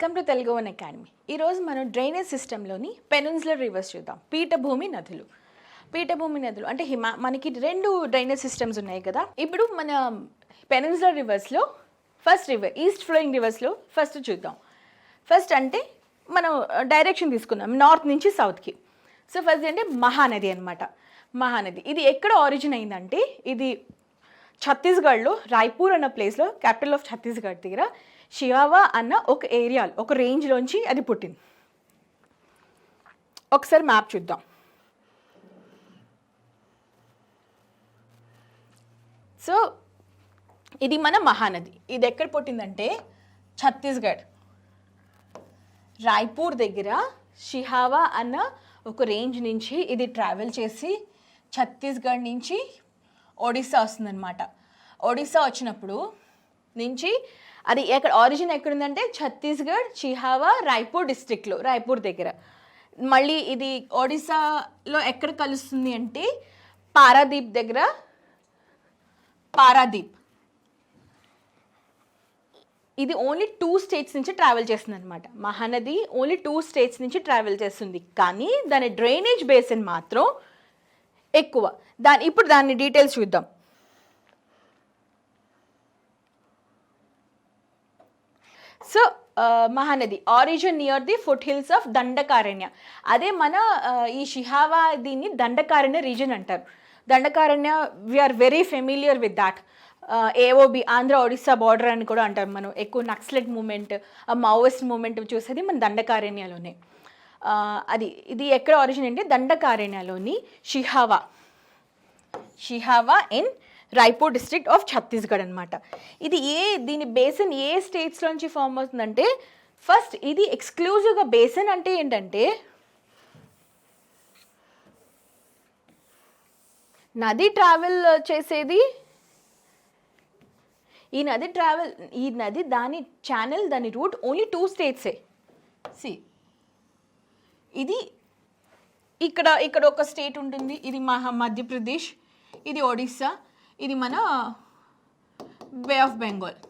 Welcome to Telugu one academy. ఈరోజు మనం drainage సిస్టంలోని peninsular reverse చూద్దాం. పీఠభూమి నదులు అంటే మనకి రెండు డ్రైనేజ్ సిస్టమ్స్ ఉన్నాయి కదా. ఇప్పుడు మన పెనిన్సులర్ రివర్స్లో ఫస్ట్ రివర్, ఈస్ట్ ఫ్లోయింగ్ రివర్స్లో ఫస్ట్ చూద్దాం. ఫస్ట్ అంటే మనం డైరెక్షన్ తీసుకుందాం నార్త్ నుంచి సౌత్కి. సో ఫస్ట్ అంటే మహానది అనమాట. మహానది ఇది ఎక్కడ ఆరిజిన్ అయిందంటే ఇది ఛత్తీస్గఢ్లో రాయ్పూర్ అన్న ప్లేస్లో, క్యాపిటల్ ఆఫ్ ఛత్తీస్గఢ్ దగ్గర షివావా అన్న ఒక ఏరియాలో, ఒక రేంజ్లోంచి అది పుట్టింది. ఒకసారి మ్యాప్ చూద్దాం. సో ఇది మన మహానది. ఇది ఎక్కడ పుట్టిందంటే ఛత్తీస్గఢ్ రాయ్పూర్ దగ్గర షిహావా అన్న ఒక రేంజ్ నుంచి ఇది ట్రావెల్ చేసి ఛత్తీస్గఢ్ నుంచి ఒడిస్సా వస్తుందన్నమాట. ఒడిస్సా వచ్చినప్పుడు నుంచి అది ఎక్కడ ఆరిజిన్ ఎక్కడుందంటే ఛత్తీస్గఢ్ షిహావా రాయ్పూర్ డిస్ట్రిక్ట్లో, రాయ్పూర్ దగ్గర. మళ్ళీ ఇది ఒడిస్సాలో ఎక్కడ కలుస్తుంది అంటే పారాదీప్ దగ్గర. పారాదీప్ ఇది ఓన్లీ 2 స్టేట్స్ నుంచి ట్రావెల్ చేస్తుంది అనమాట. మహానది ఓన్లీ 2 స్టేట్స్ నుంచి ట్రావెల్ చేస్తుంది, కానీ దాని డ్రైనేజ్ బేసిన్ మాత్రం ఎక్కువ. ఇప్పుడు దాని డీటెయిల్స్ చూద్దాం. So Mahanadi origin near the foothills of Dandakaranya. అదే మన ఈ షిహావా దీన్ని దండకారణ్య రీజన్ అంటారు. Dandakaranya we are very familiar with that. AOB Andhra Odisha border అని కూడా అంటారు. మనం ఎక్కువ నక్సలెట్ మూమెంట్, మావోయిస్ట్ మూమెంట్ చూసేది మన దండకారణ్యలోనే. ఇది ఎక్కడ ఆరిజిన్ అంటే దండకారణ్యలోని Sihawa in Raipur district of Chhattisgarh అనమాట. ఇది దీని బేసిన్ ఏ స్టేట్స్లోంచి ఫామ్ అవుతుందంటే, ఫస్ట్ ఇది ఎక్స్క్లూజివ్గా బేసిన్ అంటే ఏంటంటే నది ట్రావెల్ చేసేది, ఈ నది దాని ఛానల్, దాని రూట్ ఓన్లీ 2 స్టేట్సే. ఇది ఇక్కడ ఒక స్టేట్ ఉంటుంది, ఇది మధ్యప్రదేశ్, ఇది ఒడిస్సా, ఇది మన bay of Bengal.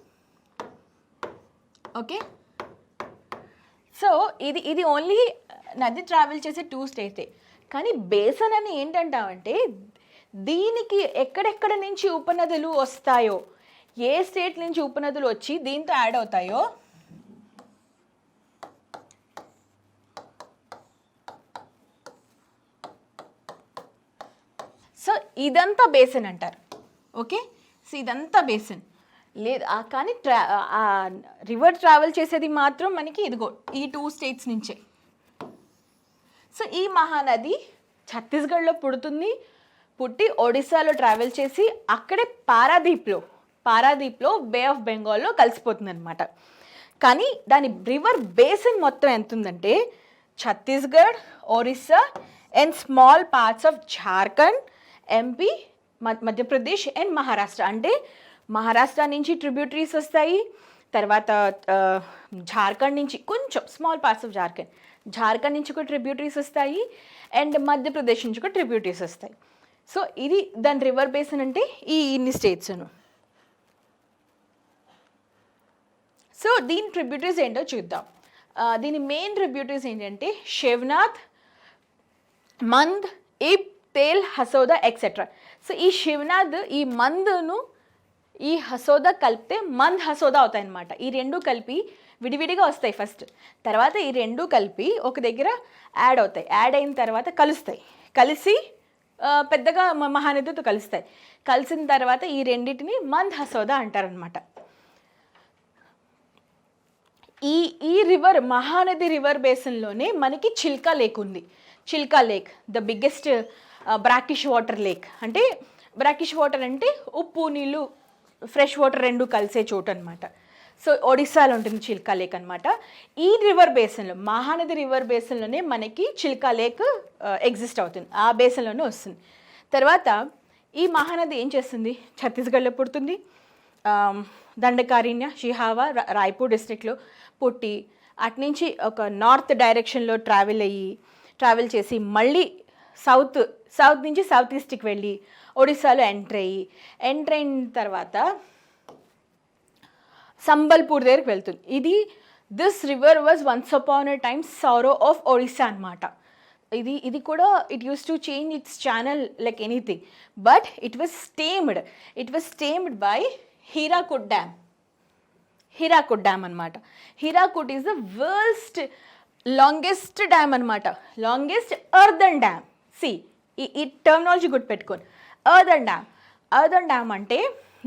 Okay, so ఇది ఓన్లీ నది ట్రావెల్ చేసే 2 స్టేట్సే. కానీ బేసన్ అని ఏంటంటామంటే దీనికి ఎక్కడెక్కడ నుంచి ఉపనదులు వస్తాయో, ఏ స్టేట్ నుంచి ఉపనదులు వచ్చి దీంతో యాడ్ అవుతాయో సో ఇదంతా బేసిన్ అంటారు. ఓకే, సో ఇదంతా బేసిన్ లేదు. కానీ రివర్ ట్రావెల్ చేసేది మాత్రం మనకి ఇదిగో ఈ 2 స్టేట్స్ నుంచే. సో ఈ మహానది ఛత్తీస్గఢ్లో పుట్టి ఒడిస్సాలో ట్రావెల్ చేసి అక్కడే పారాదీప్లో బే ఆఫ్ బెంగాల్లో కలిసిపోతుంది అనమాట. కానీ దాని రివర్ బేసిన్ మొత్తం ఎంత ఉందంటే Chhattisgarh, Orissa and small parts of Jharkhand, MP, Madhya Pradesh and Maharashtra. అంటే మహారాష్ట్ర నుంచి ట్రిబ్యూటరీస్ వస్తాయి, తర్వాత ఝార్ఖండ్ నుంచి కొంచెం స్మాల్ పార్ట్స్ ఆఫ్ ఝార్ఖండ్ నుంచి కూడా ట్రిబ్యూటరీస్ వస్తాయి, అండ్ మధ్యప్రదేశ్ నుంచి కూడా ట్రిబ్యూటరీస్ వస్తాయి. సో ఇది దాని రివర్ బేసిన్ అంటే ఇన్ని స్టేట్స్ను. సో దీని ట్రిబ్యూటరీస్ ఏంటో చూద్దాం. దీని మెయిన్ ట్రిబ్యూటరీస్ ఏంటంటే శివనాథ్, మంద్, ఇబ్, తేల్, హసోదా ఎక్సెట్రా. సో ఈ శివనాథ్, ఈ మంద్ను ఈ హసోదా కలిపితే మంద్ హసోదా అవుతాయి అన్నమాట. ఈ రెండు కలిపి విడివిడిగా వస్తాయి ఫస్ట్, తర్వాత ఈ రెండు కలిపి ఒక దగ్గర యాడ్ అవుతాయి. యాడ్ అయిన తర్వాత కలిసి పెద్దగా మహానదితో కలుస్తాయి. కలిసిన తర్వాత ఈ రెండింటిని మంద్ హసోదా అంటారనమాట. ఈ రివర్ మహానది రివర్ బేసిన్లోనే మనకి చిల్కా లేక్ ఉంది. Chilka lake the biggest brackish water lake. అంటే బ్రాకిష్ వాటర్ అంటే ఉప్పు నీళ్ళు, ఫ్రెష్ వాటర్ రెండు కలిసే చోటు అనమాట. సో ఒడిస్సాలో ఉంటుంది చిల్కా లేక్ అనమాట. ఈ రివర్ బేసిన్లో, మహానది రివర్ బేసిన్లోనే మనకి చిల్కా లేక్ ఎగ్జిస్ట్ అవుతుంది, ఆ బేసిన్లోనే వస్తుంది. తర్వాత ఈ మహానది ఏం చేస్తుంది, ఛత్తీస్గఢ్లో పుడుతుంది, దండకారణ్య షిహావా రాయ్పూర్ డిస్ట్రిక్ట్లో పుట్టి అటునుంచి ఒక నార్త్ డైరెక్షన్లో ట్రావెల్ చేసి మళ్ళీ సౌత్ నుంచి సౌత్ ఈస్ట్కి వెళ్ళి ఒడిస్సాలో ఎంటర్ అయిన తర్వాత సంబల్పూర్ దగ్గరికి వెళ్తుంది. ఇది this river was once upon a time sorrow of Odisha అనమాట. ఇది కూడా it use to change its channel like anything, but it was stemmed by Hirakud dam. Hirakud dam అనమాట. Hirakud is the world's longest dam అనమాట, లాంగెస్ట్ ఎర్దన్ డ్యామ్. సి ఈ terminology గుర్తుపెట్టుకోండి. Earthen dam అంటే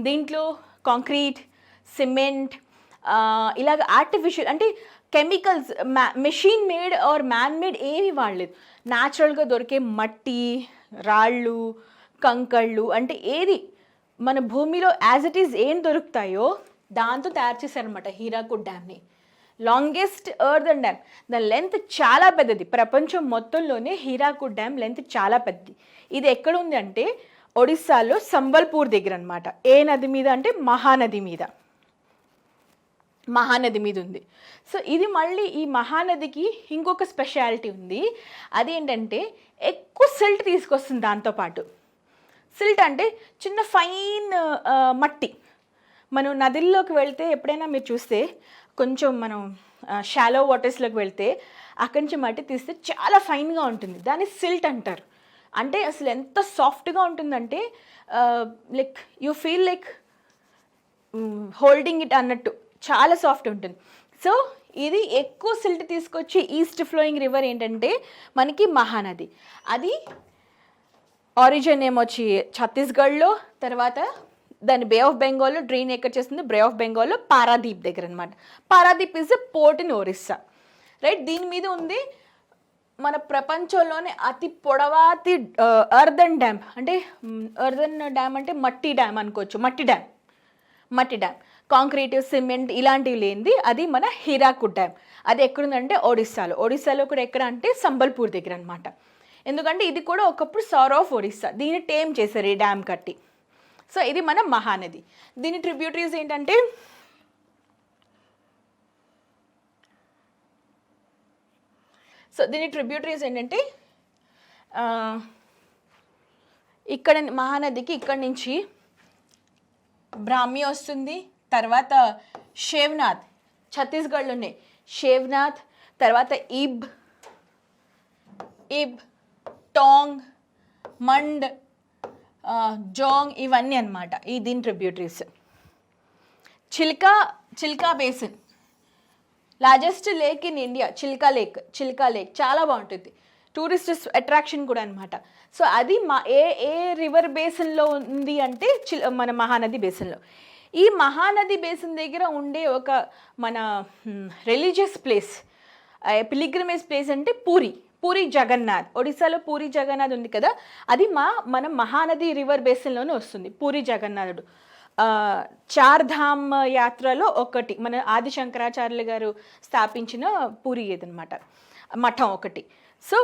దీంట్లో concrete, cement, ఇలాగ ఆర్టిఫిషియల్ అంటే chemicals, machine made or man made ఏమి వాడలేదు. న్యాచురల్గా దొరికే మట్టి, రాళ్ళు, కంకళ్ళు, అంటే ఏది మన భూమిలో యాజ్ ఇట్ ఈజ్ ఏం దొరుకుతాయో దాంతో తయారు చేశారనమాట హీరాకుడ్ డ్యామ్ని. Longest earthen dam. దాని లెంత్ చాలా పెద్దది. ప్రపంచం మొత్తంలోనే హీరాకుడ్ డ్యామ్ లెంత్ చాలా పెద్దది. ఇది ఎక్కడ ఉంది అంటే ఒడిస్సాలో సంబల్పూర్ దగ్గర అనమాట. ఏ నది మీద అంటే మహానది మీద ఉంది. సో ఇది మళ్ళీ ఈ మహానదికి ఇంకొక స్పెషాలిటీ ఉంది. అదేంటంటే ఎక్కువ సిల్ట్ తీసుకొస్తుంది దాంతోపాటు. సిల్ట్ అంటే చిన్న ఫైన్ మట్టి. మనం నదుల్లోకి వెళ్తే ఎప్పుడైనా మీరు చూస్తే కొంచెం మనం షాలో వాటర్స్లోకి వెళ్తే అక్కడి నుంచి మట్టి తీస్తే చాలా ఫైన్గా ఉంటుంది. దాన్ని సిల్ట్ అంటారు. అంటే అసలు ఎంత సాఫ్ట్గా ఉంటుందంటే like you feel like holding it అన్నట్టు, చాలా సాఫ్ట్ ఉంటుంది. సో ఇది ఎక్కువ సిల్ట్ తీసుకొచ్చి ఈస్ట్ ఫ్లోయింగ్ రివర్ ఏంటంటే మనకి మహానది. అది ఆరిజిన్ ఏమొచ్చి ఛత్తీస్గఢ్లో, తర్వాత దాని బే ఆఫ్ బెంగాల్లో డ్రైన్ ఎక్కడ చేస్తుంది, బే ఆఫ్ బెంగాల్లో పారాదీప్ దగ్గర అనమాట. Paradip is a port in Orissa, right. దీని మీద ఉంది మన ప్రపంచంలోనే అతి పొడవాతి ఎర్దన్ డ్యామ్. అంటే ఎర్దన్ డ్యామ్ అంటే మట్టి డ్యామ్ అనుకోవచ్చు. మట్టి డ్యామ్ కాంక్రీట్, సిమెంట్ ఇలాంటివి లేనిది అది మన హీరాకుడ్ డ్యామ్. అది ఎక్కడుందంటే ఒడిస్సాలో కూడా ఎక్కడ అంటే సంబల్పూర్ దగ్గర అనమాట. ఎందుకంటే ఇది కూడా ఒకప్పుడు సౌర్ ఆఫ్ ఒడిస్సా. దీన్ని టేమ్ చేశారు ఈ డ్యామ్ కట్టి. సో ఇది మన మహానది. దీని ట్రిబ్యూటరీస్ ఏంటంటే ఇక్కడ మహానదికి ఇక్కడి నుంచి బ్రాహ్మి వస్తుంది, తర్వాత షేవ్నాథ్, ఛత్తీస్గఢ్లో ఉన్నాయి షేవ్నాథ్, తర్వాత ఇబ్, టోంగ్, మండ్, జోంగ్, ఇవన్నీ అనమాట ఈ దీని tributaries. Chilka basin, largest lake in India, Chilka lake చాలా బాగుంటుంది, టూరిస్ట్ అట్రాక్షన్ కూడా అనమాట. సో అది ఏ రివర్ బేసిన్లో ఉంది అంటే మన మహానది బేసిన్లో. ఈ మహానది బేసిన్ దగ్గర ఉండే ఒక మన రిలీజియస్ ప్లేస్, పిలిగ్రిమేజ్ ప్లేస్ అంటే పూరి జగన్నాథ్. ఒడిశాలో పూరి జగన్నాథ్ ఉంది కదా, అది మన మహానది రివర్ బేసిన్లోనే వస్తుంది పూరి జగన్నాథుడు. చార్ధామ్ యాత్రలో ఒకటి, మన ఆది శంకరాచార్యులు గారు స్థాపించిన పూరి ఏదనమాట మఠం ఒకటి. సో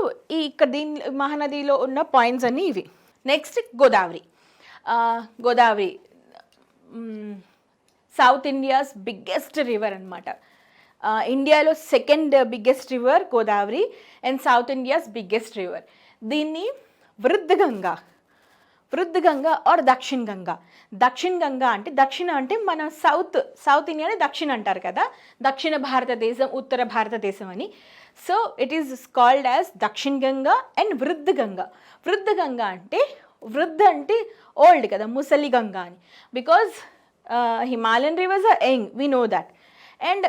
ఇక్కడ దీని మహానదిలో ఉన్న పాయింట్స్ అన్నీ ఇవి. Next Godavari south India's biggest river అనమాట. ఇండియాలో second biggest river Godavari and south India's biggest river. దీన్ని వృద్ధగంగా ఆర్ దక్షిణ గంగా అంటే దక్షిణ అంటే మన సౌత్ ఇండియాని దక్షిణ అంటారు కదా, దక్షిణ భారతదేశం, ఉత్తర భారతదేశం అని. So it is called as దక్షిణ గంగా అండ్ వృద్ధగంగా అంటే వృద్ధ అంటే ఓల్డ్ కదా, ముసలి గంగా అని. Because Himalayan rivers are young, we know that, and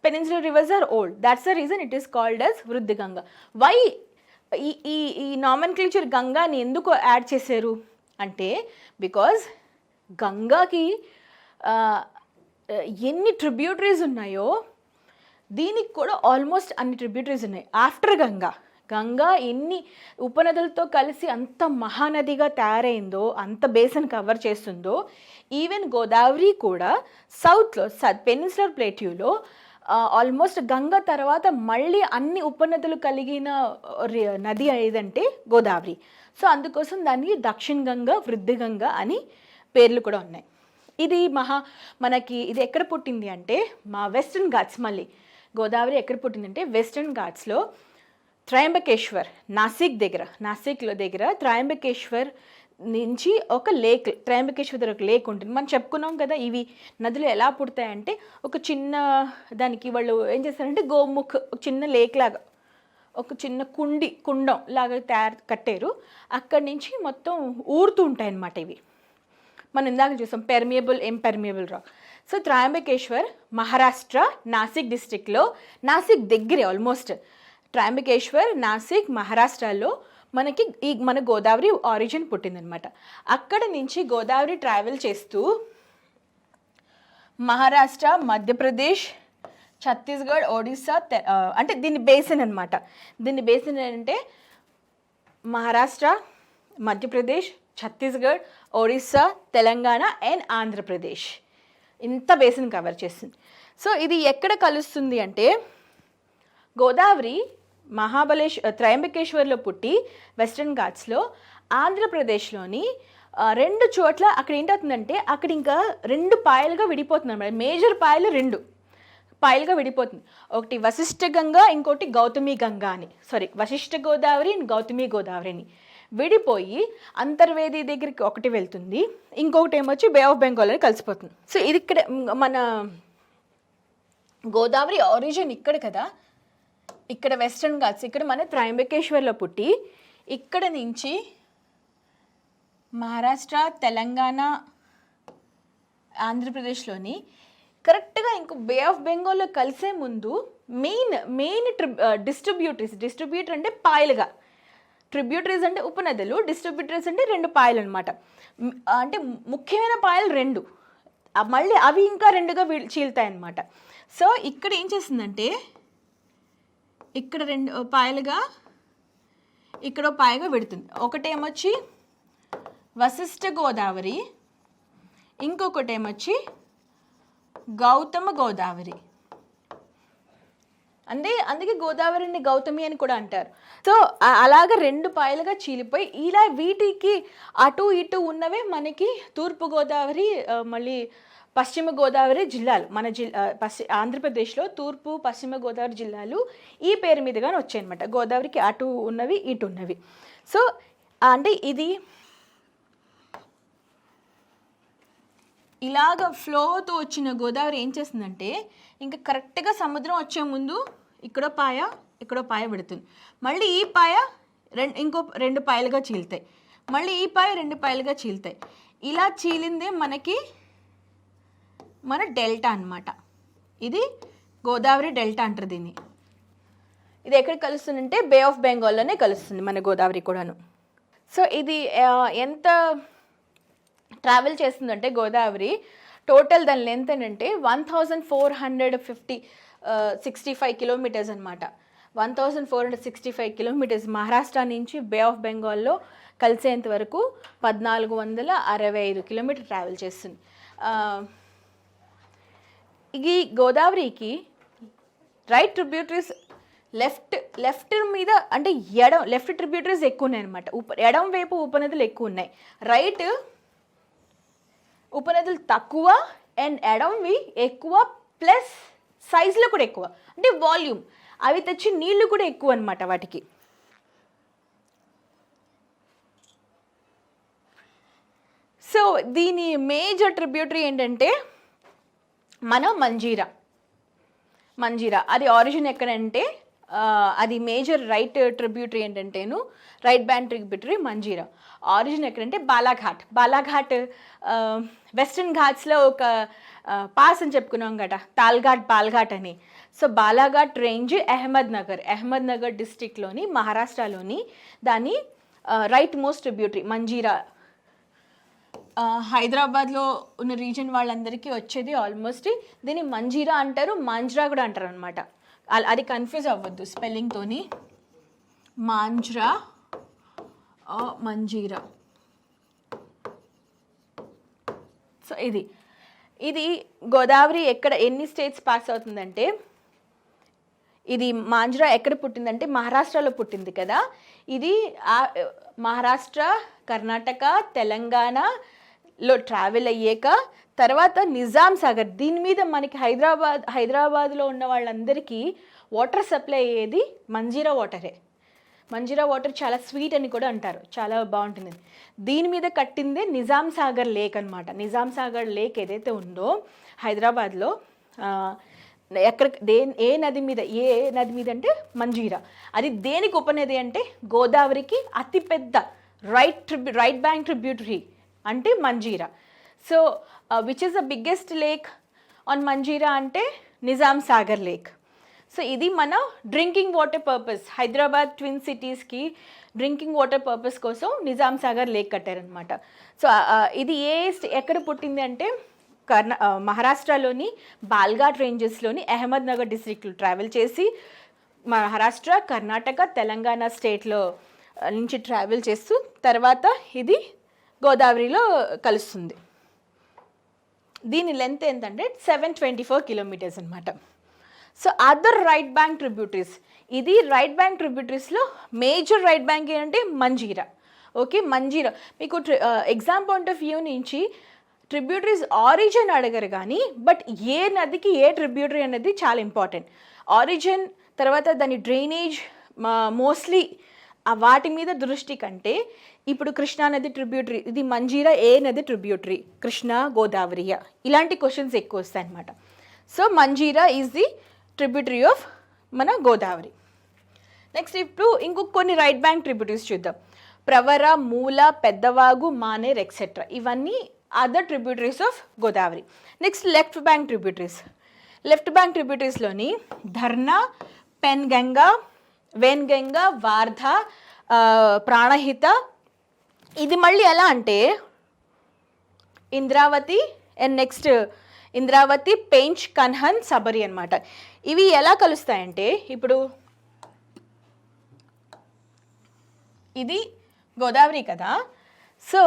peninsular rivers are old. That's the reason it is called as Vriddhaganga. Why ఈ నామెన్క్లేచర్ గంగాని ఎందుకు యాడ్ చేశారు అంటే బికాజ్ గంగాకి ఎన్ని ట్రిబ్యూటరీస్ ఉన్నాయో దీనికి కూడా ఆల్మోస్ట్ అన్ని ట్రిబ్యూటరీస్ ఉన్నాయి. ఆఫ్టర్ గంగా ఎన్ని ఉపనదులతో కలిసి అంత మహానదిగా తయారైందో, అంత బేసిన్ కవర్ చేస్తుందో, ఈవెన్ గోదావరి కూడా సౌత్లో పెనిన్సులర్ ప్లేట్యూలో ఆల్మోస్ట్ గంగా తర్వాత మళ్ళీ అన్ని ఉపనదులు కలిగిన నది ఏదంటే గోదావరి. సో అందుకోసం దానికి దక్షిణ గంగా, వృద్ధగంగా అని పేర్లు కూడా ఉన్నాయి. ఇది మనకి ఇది ఎక్కడ పుట్టింది అంటే మా వెస్టర్న్ ఘాట్స్. మళ్ళీ గోదావరి ఎక్కడ పుట్టిందంటే వెస్టర్న్ ఘాట్స్లో త్రయంబకేశ్వర్, నాసిక్లో దగ్గర త్రయంబకేశ్వర్ నుంచి ఒక లేక్, త్రయంబకేశ్వర్ దగ్గర ఒక లేక్ ఉంటుంది. మనం చెప్పుకున్నాం కదా ఇవి నదులు ఎలా పుడతాయంటే, ఒక చిన్న దానికి వాళ్ళు ఏం చేస్తారంటే గోముఖ్ ఒక చిన్న లేక్ లాగా, ఒక చిన్న కుండం లాగా కట్టారు. అక్కడి నుంచి మొత్తం ఊరుతూ ఉంటాయి అన్నమాట ఇవి. మనం ఇందాక చూసాం permeable, impermeable rock. So Trimbakeshwar Maharashtra Nashik డిస్ట్రిక్ట్లో, నాసిక్ దగ్గరే ఆల్మోస్ట్, త్రయంబకేశ్వర్ నాసిక్ మహారాష్ట్రలో మన గోదావరి ఆరిజిన్ పుట్టిందనమాట. అక్కడ నుంచి గోదావరి ట్రావెల్ చేస్తూ మహారాష్ట్ర, మధ్యప్రదేశ్, ఛత్తీస్గఢ్, ఒడిస్సా, అంటే దీన్ని బేసిన్ అనమాట. దీన్ని బేసిన్ అంటే మహారాష్ట్ర, మధ్యప్రదేశ్, ఛత్తీస్గఢ్, ఒడిస్సా, తెలంగాణ అండ్ ఆంధ్రప్రదేశ్, ఇంత బేసిన్ కవర్ చేస్తుంది. సో ఇది ఎక్కడ కలుస్తుంది అంటే, గోదావరి త్రయంబకేశ్వర్లో పుట్టి వెస్ట్రన్ ఘాట్స్లో, ఆంధ్రప్రదేశ్లోని 2 చోట్ల అక్కడ ఏంటవుతుందంటే, అక్కడ ఇంకా 2 పాయలుగా విడిపోతుంది అన్నమాట. మేజర్ పాయలు 2 పాయలుగా విడిపోతుంది. ఒకటి వశిష్ఠ గంగా, ఇంకోటి గౌతమి గంగా అని, వశిష్ఠ గోదావరి అండ్ గౌతమి గోదావరి అని విడిపోయి అంతర్వేది దగ్గరికి ఒకటి వెళ్తుంది, ఇంకొకటి ఏమొచ్చి బే ఆఫ్ బెంగాల్ అని కలిసిపోతుంది. సో ఇది ఇక్కడ మన గోదావరి ఆరిజిన్ ఇక్కడ కదా, ఇక్కడ వెస్ట్రన్ ఘాట్స్, ఇక్కడ మన త్రయంబకేశ్వర్లో పుట్టి ఇక్కడ నుంచి మహారాష్ట్ర, తెలంగాణ, ఆంధ్రప్రదేశ్లోని కరెక్ట్గా ఇంకో బే ఆఫ్ బెంగాల్లో కలిసే ముందు మెయిన్ డిస్ట్రిబ్యూటరీస్ అంటే పాయలుగా, ట్రిబ్యూటరీస్ అంటే ఉపనదులు, డిస్ట్రిబ్యూటరీస్ అంటే 2 పాయలు అనమాట. అంటే ముఖ్యమైన పాయలు 2, మళ్ళీ అవి ఇంకా 2గా చీలుతాయి అన్నమాట. సో ఇక్కడ ఏం చేసిందంటే, ఇక్కడ 2 పాయలుగా, ఇక్కడ పాయగా పెడుతుంది. ఒకటేమొచ్చి వశిష్ఠ గోదావరి, ఇంకొకటి ఏమొచ్చి గౌతమ గోదావరి. అందుకే గోదావరిని గౌతమి అని కూడా అంటారు. సో అలాగ 2 పాయలుగా చీలిపోయి, ఇలా వీటికి అటు ఇటు ఉన్నవే మనకి తూర్పు గోదావరి, మళ్ళీ పశ్చిమ గోదావరి జిల్లాలు. మన ఆంధ్రప్రదేశ్లో తూర్పు, పశ్చిమ గోదావరి జిల్లాలు ఈ పేరు మీదుగానే వచ్చాయన్నమాట. గోదావరికి అటు ఉన్నవి, ఇటు ఉన్నవి. సో అంటే ఇది ఇలాగ ఫ్లోతో వచ్చిన గోదావరి ఏం చేస్తుందంటే, ఇంకా కరెక్ట్గా సముద్రం వచ్చే ముందు ఇక్కడో పాయ పెడుతుంది. మళ్ళీ ఈ పాయ ఇంకో 2 పాయలుగా చీలుతాయి, మళ్ళీ ఈ పాయ 2 పాయలుగా చీలుతాయి. ఇలా చీలిందే మనకి మన డెల్టా అన్నమాట. ఇది గోదావరి డెల్టా అంటారు దీన్ని. ఇది ఎక్కడ కలుస్తుందంటే బే ఆఫ్ బెంగాల్లోనే కలుస్తుంది మన గోదావరి కూడాను. సో ఇది ఎంత ట్రావెల్ చేస్తుందంటే గోదావరి, టోటల్ దాని లెంత్ ఏంటంటే 1465 కిలోమీటర్స్ అనమాట. 1465 కిలోమీటర్స్ మహారాష్ట్ర నుంచి బే ఆఫ్ బెంగాల్లో కలిసేంత వరకు 1465 కిలోమీటర్ ట్రావెల్ చేస్తుంది. ఈ గోదావరికి రైట్ ట్రిబ్యూటరీస్ లెఫ్ట్ మీద అంటే లెఫ్ట్ ట్రిబ్యూటరీస్ ఎక్కువ ఉన్నాయి అనమాట. ఎడం వైపు ఉపనదులు ఎక్కువ ఉన్నాయి, రైట్ ఉపనదులు తక్కువ అండ్ ఎడంవి ఎక్కువ, ప్లస్ సైజులో కూడా ఎక్కువ, అంటే వాల్యూమ్, అవి తెచ్చి నీళ్లు కూడా ఎక్కువ అనమాట వాటికి. సో దీని మేజర్ ట్రిబ్యూటరీ ఏంటంటే మన మంజీరా. అది ఆరిజిన్ ఎక్కడంటే, అది మేజర్ రైట్ ట్రిబ్యూటరీ ఏంటంటేను right bank tributary Manjira. Origin ఎక్కడంటే బాలాఘాట్ వెస్ట్రన్ ఘాట్స్లో ఒక పాస్ అని చెప్పుకున్నాం కదా, పాల్ఘాట్ అని. సో బాలాఘాట్ రేంజ్ అహ్మద్నగర్ డిస్ట్రిక్ట్లోని, మహారాష్ట్రలోని దాని రైట్ మోస్ట్ ట్రిబ్యూటరీ మంజీరా. హైదరాబాద్లో ఉన్న రీజన్ వాళ్ళందరికీ వచ్చేది ఆల్మోస్ట్ దీన్ని మంజీరా అంటారు, మాంజ్రా కూడా అంటారు అనమాట. అది కన్ఫ్యూజ్ అవ్వద్దు స్పెల్లింగ్తోని, మాంజ్రా మంజీరా. సో ఇది గోదావరి ఎన్ని స్టేట్స్ పాస్ అవుతుందంటే, ఇది మాంజ్రా ఎక్కడ పుట్టిందంటే మహారాష్ట్రలో పుట్టింది కదా. ఇది మహారాష్ట్ర, కర్ణాటక, తెలంగాణలో ట్రావెల్ అయ్యాక తర్వాత నిజాం సాగర్, దీని మీద మనకి హైదరాబాద్లో ఉన్న వాళ్ళందరికీ వాటర్ సప్లై అయ్యేది మంజీరా వాటరే. మంజీరా వాటర్ చాలా స్వీట్ అని కూడా అంటారు, చాలా బాగుంటుంది. దీని మీద కట్టిందే నిజాం సాగర్ లేక్ అనమాట. నిజాం సాగర్ లేక్ ఏదైతే ఉందో హైదరాబాద్లో, ఏ నది మీద అంటే మంజీరా. అది దేనికి ఉపనది అంటే గోదావరికి అతిపెద్ద రైట్ బ్యాంక్ ట్రిబ్యూటరీ అంటే Manjira. So which is the biggest lake on Manjira అంటే నిజాం సాగర్ లేక్. సో ఇది మన drinking water purpose, Hyderabad twin సిటీస్కి డ్రింకింగ్ వాటర్ పర్పస్ కోసం నిజాం సాగర్ లేక్ కట్టారనమాట. సో ఇది ఎక్కడ పుట్టింది అంటే మహారాష్ట్రలోని బాల్ఘాట్ రేంజెస్లోని అహ్మద్ నగర్ డిస్ట్రిక్ట్లో ట్రావెల్ చేసి మహారాష్ట్ర, కర్ణాటక, తెలంగాణ స్టేట్లో నుంచి ట్రావెల్ చేస్తూ తర్వాత ఇది గోదావరిలో కలుస్తుంది. దీని లెంత్ ఏంటంటే 724 కిలోమీటర్స్ అనమాట. So other right bank tributaries, ఇది రైట్ బ్యాంక్ ట్రిబ్యూటరీస్లో మేజర్ రైట్ బ్యాంక్ ఏంటంటే మంజీరా. ఓకే, మంజీరా మీకు ఎగ్జామ్ పాయింట్ ఆఫ్ వ్యూ నుంచి ట్రిబ్యూటరీస్ ఆరిజిన్ అడగరు కానీ, బట్ ఏ నదికి ఏ ట్రిబ్యూటరీ అనేది చాలా ఇంపార్టెంట్. ఆరిజిన్ తర్వాత దాని డ్రైనేజ్ మోస్ట్లీ వాటి మీద దృష్టి కంటే ఇప్పుడు కృష్ణా నది ట్రిబ్యూటరీ, ఇది మంజీరా ఏ నది ట్రిబ్యూటరీ, కృష్ణా గోదావరియా, ఇలాంటి క్వశ్చన్స్ ఎక్కువ వస్తాయి అన్నమాట. So Manjira is the tributary of మన గోదావరి. నెక్స్ట్ ఇప్పుడు ఇంకొక కొన్ని రైట్ బ్యాంక్ ట్రిబ్యూటరీస్ చూద్దాం. ప్రవర, మూల, పెద్దవాగు, మానేర్ ఎక్సెట్రా, ఇవన్నీ other tributaries of Godavari. Next left bank tributaries. Left bank ట్రిబ్యూటరీస్లోని ధర్నా, పెన్గంగా, వెన్గంగా, వార్ధా, ప్రాణహిత. ఇది మళ్ళీ ఎలా అంటే ఇంద్రావతి అండ్ నెక్స్ట్ ఇంద్రావతి, పెంచ్, కన్హన్, సబరి అనమాట. ఇవి ఎలా కలుస్తాయంటే ఇప్పుడు ఇది గోదావరి కదా, సో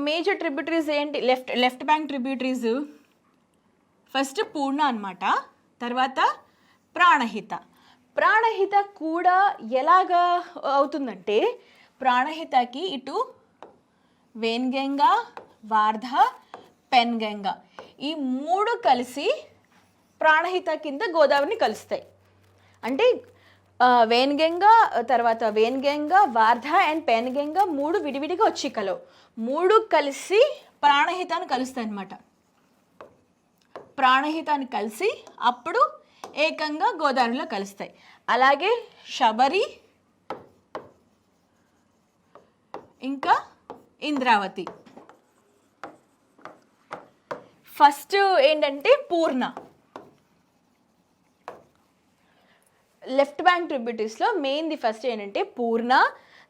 మేజర్ ట్రిబ్యూటరీస్ ఏంటి left bank tributaries, first Purna అనమాట, తర్వాత ప్రాణహిత. ప్రాణహిత కూడా ఎలాగా అవుతుందంటే ప్రాణహితకి ఇటు వేన్గంగా, వార్ధా, పెన్గంగా ఈ మూడు కలిసి ప్రాణహిత కింద గోదావరిని కలుస్తాయి. అంటే వేన్గంగా తర్వాత వేన్గంగా, వార్ధా అండ్ పెన్గంగా మూడు విడివిడిగా వచ్చి కలవు, మూడు కలిసి ప్రాణహితాన్ని కలుస్తాయి అన్నమాట. ప్రాణహితాన్ని కలిసి అప్పుడు ఏకంగా గోదావరిలో కలుస్తాయి. అలాగే శబరి ఇంకా ఇంద్రావతి. ఫస్ట్ ఏంటంటే పూర్ణ. లెఫ్ట్ బ్యాంక్ ట్రిబ్యూటరీస్లో మెయిన్ది ఫస్ట్ ఏంటంటే పూర్ణ,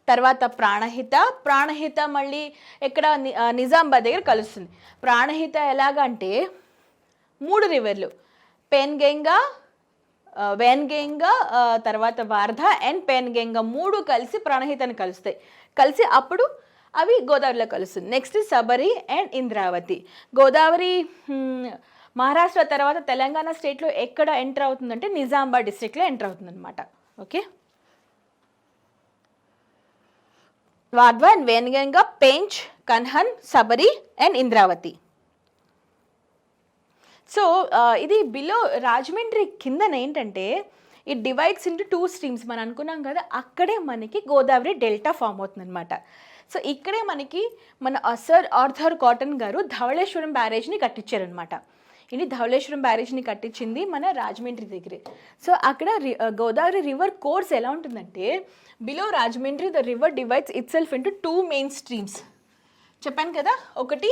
తర్వాత ప్రాణహిత. ప్రాణహిత మళ్ళీ ఎక్కడ నిజామాబాద్ దగ్గర కలుస్తుంది. ప్రాణహిత ఎలాగంటే మూడు రివర్లు పెన్గంగా, వేన్గంగా, తర్వాత వార్ధా అండ్ పెన్గంగా మూడు కలిసి ప్రాణహితని కలుస్తాయి. కలిసి అప్పుడు అవి గోదావరిలో కలుస్తుంది. Next Sabari and Indravati. గోదావరి మహారాష్ట్ర తర్వాత తెలంగాణ స్టేట్లో ఎక్కడ ఎంటర్ అవుతుందంటే నిజామాబాద్ డిస్ట్రిక్ట్లో ఎంటర్ అవుతుంది అనమాట. Okay, Wardha and Wainganga, Pench, Kanhan, Sabari and Indravati. So ఇది బిలో రాజమండ్రి కిందన ఏంటంటే ఇట్ డివైడ్స్ ఇంటూ 2 స్ట్రీమ్స్. మనం అనుకున్నాం కదా, అక్కడే మనకి గోదావరి డెల్టా ఫామ్ అవుతుంది అనమాట. సో ఇక్కడే మనకి మన సర్ ఆర్థర్ కాటన్ గారు ధవళేశ్వరం బ్యారేజ్ని కట్టించారనమాట. ఇది ధవళేశ్వరం బ్యారేజ్ని కట్టించింది మన రాజమండ్రి దగ్గరే. సో అక్కడ గోదావరి రివర్ కోర్స్ ఎలా ఉంటుందంటే below Rajahmundry the river divides itself into 2 main streams. చెప్పాను కదా, ఒకటి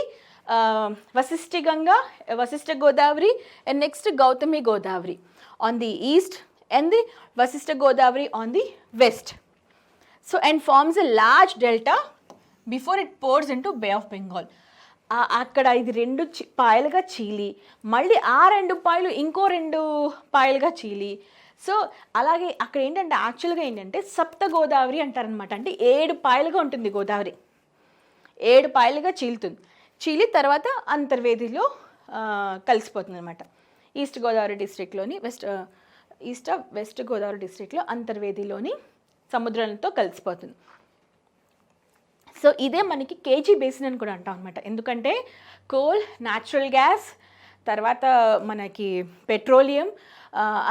Vasishta Ganga, Vasishta Godavari and next Gautami Godavari on the east and the Vasishtha Godavari on the west. So and forms a large delta before it pours into Bay of Bengal. అక్కడ ఇది 2 పాయలుగా చీలి, మళ్ళీ ఆ 2 పాయలు ఇంకో 2 పాయలుగా చీలి. సో అలాగే అక్కడ ఏంటంటే యాక్చువల్గా ఏంటంటే సప్త గోదావరి అంటారనమాట. అంటే 7 పాయలుగా ఉంటుంది గోదావరి, 7 పాయలుగా చీలుతుంది. చీలి తర్వాత అంతర్వేదిలో కలిసిపోతుంది అనమాట. ఈస్ట్ గోదావరి డిస్ట్రిక్ట్లోని వెస్ట్ గోదావరి డిస్ట్రిక్ట్లో అంతర్వేదిలోని సముద్రంతో కలిసిపోతుంది. సో ఇదే మనకి కేజీ బేసిన్ అని కూడా అంటాం అనమాట. ఎందుకంటే కోల్, న్యాచురల్ గ్యాస్, తర్వాత మనకి పెట్రోలియం,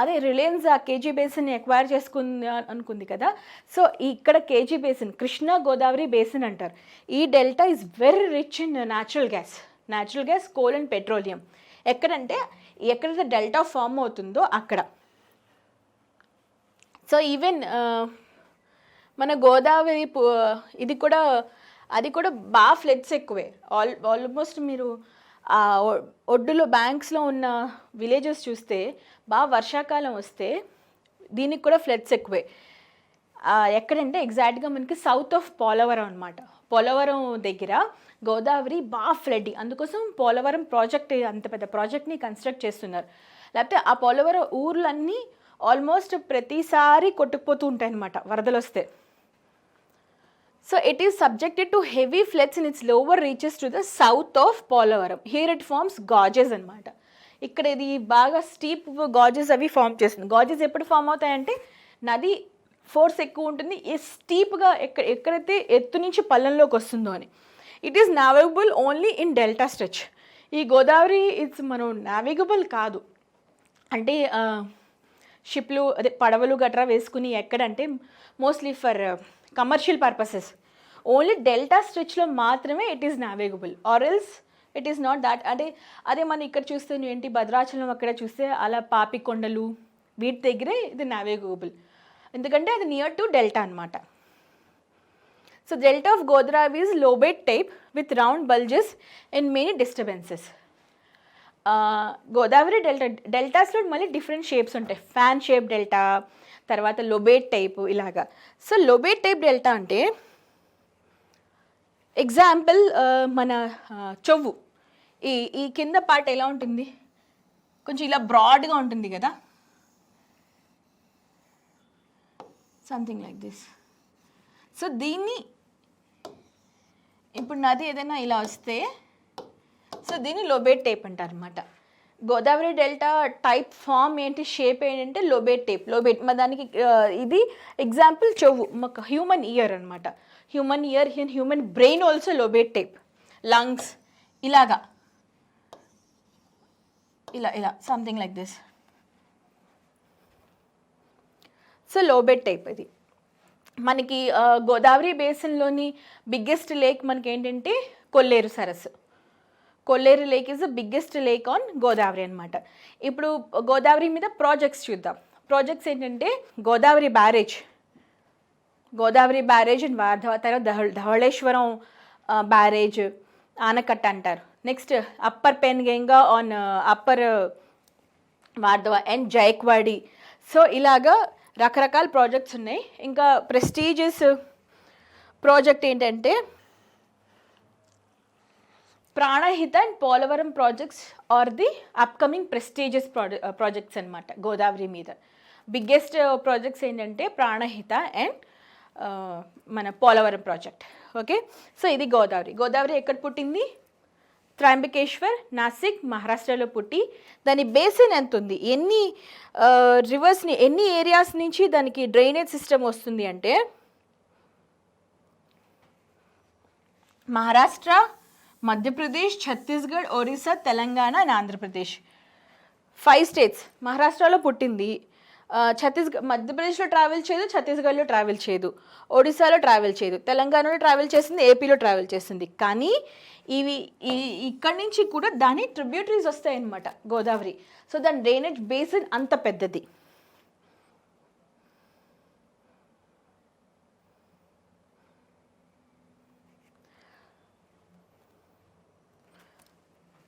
అదే రిలయన్స్ ఆ కేజీ బేసిన్ ఎక్వైర్ చేసుకుంది అనుకుంది కదా. సో ఇక్కడ KG basin Krishna Godavari basin అంటారు. ఈ delta is very rich in natural gas, coal and petroleum. ఎక్కడంటే ఎక్కడైతే డెల్టా ఫామ్ అవుతుందో అక్కడ. సో ఈవెన్ మన గోదావరి అది కూడా బాగా ఫ్లడ్స్ ఎక్కువే. ఆల్మోస్ట్ మీరు ఒడ్డులో బ్యాంక్స్లో ఉన్న విలేజెస్ చూస్తే బాగా వర్షాకాలం వస్తే దీనికి కూడా ఫ్లడ్స్ ఎక్కువే. ఎక్కడంటే ఎగ్జాక్ట్గా మనకి సౌత్ ఆఫ్ పోలవరం అనమాట. పోలవరం దగ్గర గోదావరి బాగా ఫ్లడ్. అందుకోసం పోలవరం ప్రాజెక్ట్, అంత పెద్ద ప్రాజెక్ట్ని కన్స్ట్రక్ట్ చేస్తున్నారు. లేకపోతే ఆ పోలవరం ఊర్లన్నీ ఆల్మోస్ట్ ప్రతిసారి కొట్టుకుపోతూ ఉంటాయి అన్నమాట వరదలు వస్తే. So it is subjected to heavy floods in its lower reaches to the south of Polavaram. Here it forms gorges అనమాట. ఇక్కడ ఇది బాగా స్టీప్ గాజెస్ అవి ఫామ్ చేస్తుంది. గాజెస్ ఎప్పుడు ఫామ్ అవుతాయంటే నది ఫోర్స్ ఎక్కువ ఉంటుంది, స్టీప్గా ఎక్కడైతే ఎత్తు నుంచి పల్లంలోకి వస్తుందో అని. It is navigable only in delta stretch. ఈ గోదావరి ఇట్స్ మనం నావిగబుల్ కాదు అంటే షిప్లు అదే పడవలు గట్రా వేసుకుని ఎక్కడంటే mostly for commercial purposes. Only delta స్ట్రెచ్లో మాత్రమే it is navigable, or else it is not that. అంటే అదే మనం ఇక్కడ చూస్తే ఏంటి భద్రాచలం అక్కడ చూస్తే అలా పాపికొండలు వీటి దగ్గరే ఇది నావిగబుల్, ఎందుకంటే అది నియర్ టు డెల్టా అనమాట. So delta of Godavari is lobed type with round bulges and many disturbances. Godavari డెల్టాస్లో మళ్ళీ డిఫరెంట్ షేప్స్ ఉంటాయి. ఫ్యాన్ షేప్ డెల్టా, తర్వాత లోబేట్ టైప్ ఇలాగా. సో లోబేట్ టైప్ డెల్టా అంటే ఎగ్జాంపుల్ మన చెవు ఈ కింద పార్ట్ ఎలా ఉంటుంది, కొంచెం ఇలా బ్రాడ్గా ఉంటుంది కదా, సంథింగ్ లైక్ దిస్. సో దీన్ని ఇప్పుడు నది ఏదైనా ఇలా వస్తే సో దీన్ని లోబేట్ టైప్ అంటారు అనమాట. గోదావరి డెల్టా టైప్ ఫామ్ ఏంటి, షేప్ ఏంటంటే లోబేట్ టైప్. దానికి ఇది ఎగ్జాంపుల్ చెవు, మాకు హ్యూమన్ ఇయర్ అనమాట. Human ear, human brain also lobate type. Lungs ఇలాగా ఇలా something like this. So lobate type ఇది. మనకి గోదావరి బేసిన్లోని బిగ్గెస్ట్ లేక్ మనకి ఏంటంటే కొల్లేరు సరస్సు. Kolleru lake is the biggest lake on Godavari అనమాట. ఇప్పుడు గోదావరి మీద ప్రాజెక్ట్స్ చూద్దాం. ప్రాజెక్ట్స్ ఏంటంటే గోదావరి బ్యారేజ్ అండ్ వార్ధవ, తర్వాత ధవళేశ్వరం బ్యారేజ్, ఆనకట్ట అంటారు. Next upper Penganga on upper Wardha and Jayakwadi. So ఇలాగా రకరకాల ప్రాజెక్ట్స్ ఉన్నాయి. ఇంకా ప్రెస్టీజియస్ ప్రాజెక్ట్ ఏంటంటే Pranhita and Polavaram projects are the upcoming prestigious projects అనమాట గోదావరి మీద. బిగ్గెస్ట్ ప్రాజెక్ట్స్ ఏంటంటే ప్రాణహిత అండ్ మన పోలవరం ప్రాజెక్ట్. ఓకే, సో ఇది గోదావరి ఎక్కడ పుట్టింది? త్రయంబకేశ్వర్, నాసిక్, మహారాష్ట్రలో పుట్టి దాని బేసిన్ ఎంత ఉంది, ఎన్ని రివర్స్ని ఎన్ని ఏరియాస్ నుంచి దానికి డ్రైనేజ్ సిస్టమ్ వస్తుంది అంటే మహారాష్ట్ర, మధ్యప్రదేశ్, ఛత్తీస్గఢ్, ఒరిస్సా, తెలంగాణ అండ్ ఆంధ్రప్రదేశ్. 5 స్టేట్స్. మహారాష్ట్రలో పుట్టింది, మధ్యప్రదేశ్లో ట్రావెల్ చేయదు, ఛత్తీస్గఢ్లో ట్రావెల్ చేయదు, ఒడిశాలో ట్రావెల్ చేయదు, తెలంగాణలో ట్రావెల్ చేసింది, ఏపీలో ట్రావెల్ చేసింది. కానీ ఇక్కడి నుంచి కూడా దాని ట్రిబ్యూటరీస్ వస్తాయన్నమాట గోదావరి. సో దాని డ్రైనేజ్ బేసిన్ అంత పెద్దది.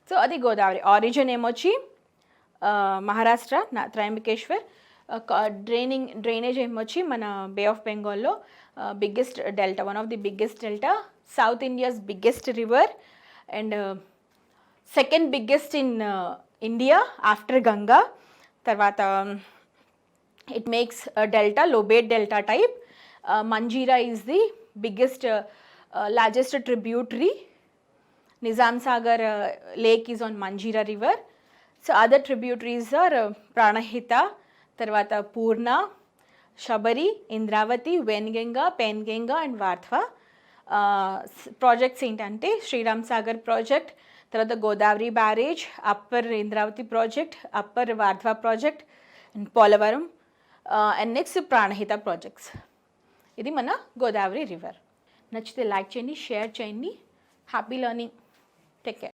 సో అది గోదావరి. ఆరిజిన్ ఏమొచ్చి మహారాష్ట్ర, త్రయంబకేశ్వర్. డ్రైనేజ్ ఏమొచ్చి మన బే ఆఫ్ బెంగాల్లో biggest delta, one of the biggest delta, south India's biggest river and second biggest in India after Ganga. తర్వాత it makes delta, lobate delta type. Manjira is the biggest largest tributary. Nizam Sagar lake is on Manjira river. So other tributaries are Pranahita, Tarvata Purna, Shabari, Indravati, Venganga, Penganga and Vardhva. Projects ఏంటంటే Sriram Sagar project, తర్వాత Godavari barrage, upper Indravati project, upper Wardha project, and Polavaram and next Pranhita projects. ఇది మన Godavari river. నచ్చితే like చేయండి, share చేయండి. Happy learning. Take care.